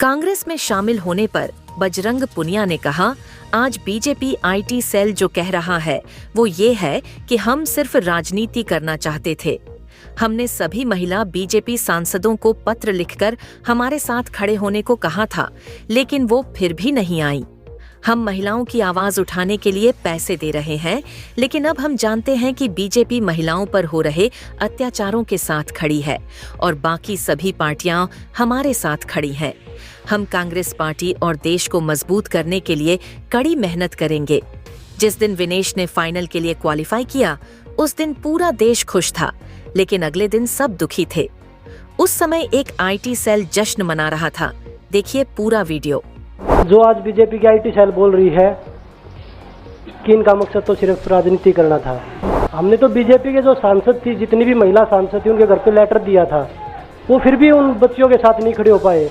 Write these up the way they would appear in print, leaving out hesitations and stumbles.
कांग्रेस में शामिल होने पर बजरंग पुनिया ने कहा, आज बीजेपी आईटी सेल जो कह रहा है वो ये है कि हम सिर्फ राजनीति करना चाहते थे। हमने सभी महिला बीजेपी सांसदों को पत्र लिखकर हमारे साथ खड़े होने को कहा था, लेकिन वो फिर भी नहीं आई। हम महिलाओं की आवाज उठाने के लिए पैसे दे रहे हैं, लेकिन अब हम जानते हैं कि बीजेपी महिलाओं पर हो रहे अत्याचारों के साथ खड़ी है और बाकी सभी पार्टियां हमारे साथ खड़ी हैं। हम कांग्रेस पार्टी और देश को मजबूत करने के लिए कड़ी मेहनत करेंगे। जिस दिन विनेश ने फाइनल के लिए क्वालिफाई किया, उस दिन पूरा देश खुश था, लेकिन अगले दिन सब दुखी थे। उस समय एक आईटी सेल जश्न मना रहा था। देखिए पूरा वीडियो। जो आज बीजेपी की आईटी सेल बोल रही है कि इनका मकसद तो सिर्फ राजनीति करना था। हमने तो बीजेपी के जो सांसद थी, जितनी भी महिला सांसद थी, उनके घर पे लेटर दिया था, वो फिर भी उन बच्चियों के साथ नहीं खड़े हो पाए।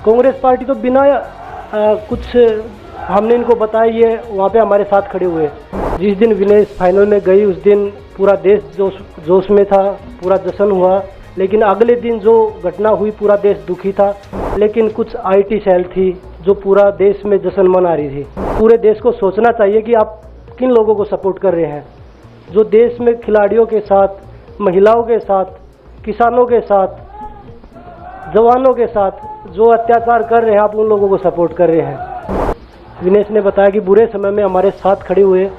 कांग्रेस पार्टी तो बिना कुछ हमने इनको बताया ये वहाँ पे हमारे साथ खड़े हुए। जिस दिन विनेश फाइनल में गई, उस दिन पूरा देश जोश में था, पूरा जश्न हुआ। लेकिन अगले दिन जो घटना हुई, पूरा देश दुखी था। लेकिन कुछ आईटी सेल थी जो पूरा देश में जश्न मना रही थी। पूरे देश को सोचना चाहिए कि आप किन लोगों को सपोर्ट कर रहे हैं। जो देश में खिलाड़ियों के साथ, महिलाओं के साथ, किसानों के साथ, जवानों के साथ जो अत्याचार कर रहे हैं, आप उन लोगों को सपोर्ट कर रहे हैं। विनेश ने बताया कि बुरे समय में हमारे साथ खड़े हुए।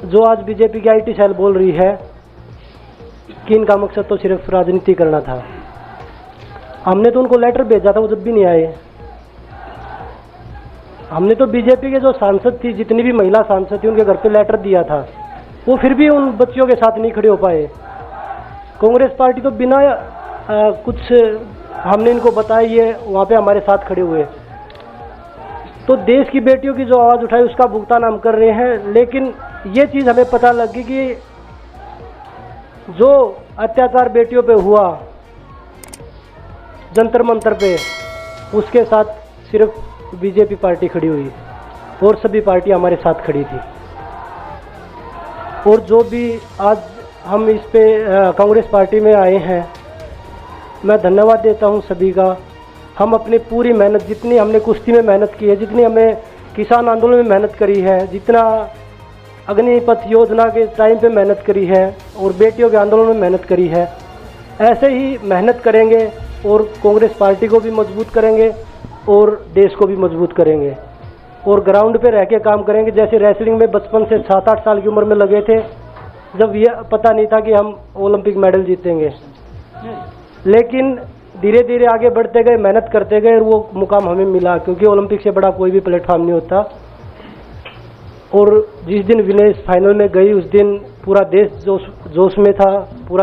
जो आज बीजेपी की आईटी सेल बोल रही है कि इनका मकसद तो सिर्फ राजनीति करना था। हमने तो उनको लेटर भेजा था, वो जब भी नहीं आए। हमने तो बीजेपी के जो सांसद थी, जितनी भी महिला सांसद थी, उनके घर पे लेटर दिया था, वो फिर भी उन बच्चियों के साथ नहीं खड़े हो पाए। कांग्रेस पार्टी तो बिना कुछ हमने इनको बताया ये वहाँ पे हमारे साथ खड़े हुए। तो देश की बेटियों की जो आवाज़ उठाई, उसका भुगतान हम कर रहे हैं। लेकिन ये चीज़ हमें पता लगी कि जो अत्याचार बेटियों पे हुआ जंतर मंतर पे, उसके साथ सिर्फ बीजेपी पार्टी खड़ी हुई और सभी पार्टी हमारे साथ खड़ी थी। और जो भी आज हम इस पे कांग्रेस पार्टी में आए हैं, मैं धन्यवाद देता हूं सभी का। हम अपनी पूरी मेहनत, जितनी हमने कुश्ती में मेहनत की है, जितनी हमें किसान आंदोलन में मेहनत करी है, जितना अग्निपथ योजना के टाइम पे मेहनत करी है और बेटियों के आंदोलन में मेहनत करी है, ऐसे ही मेहनत करेंगे और कांग्रेस पार्टी को भी मजबूत करेंगे और देश को भी मजबूत करेंगे। और ग्राउंड पे रह के काम करेंगे। जैसे रेसलिंग में बचपन से 7-8 साल की उम्र में लगे थे, जब ये पता नहीं था कि हम ओलंपिक मेडल जीतेंगे, लेकिन धीरे धीरे आगे बढ़ते गए, मेहनत करते गए और वो मुकाम हमें मिला। क्योंकि ओलंपिक से बड़ा कोई भी प्लेटफॉर्म नहीं होता। और जिस दिन विनेश फाइनल में गई, उस दिन पूरा देश जोश में था, पूरा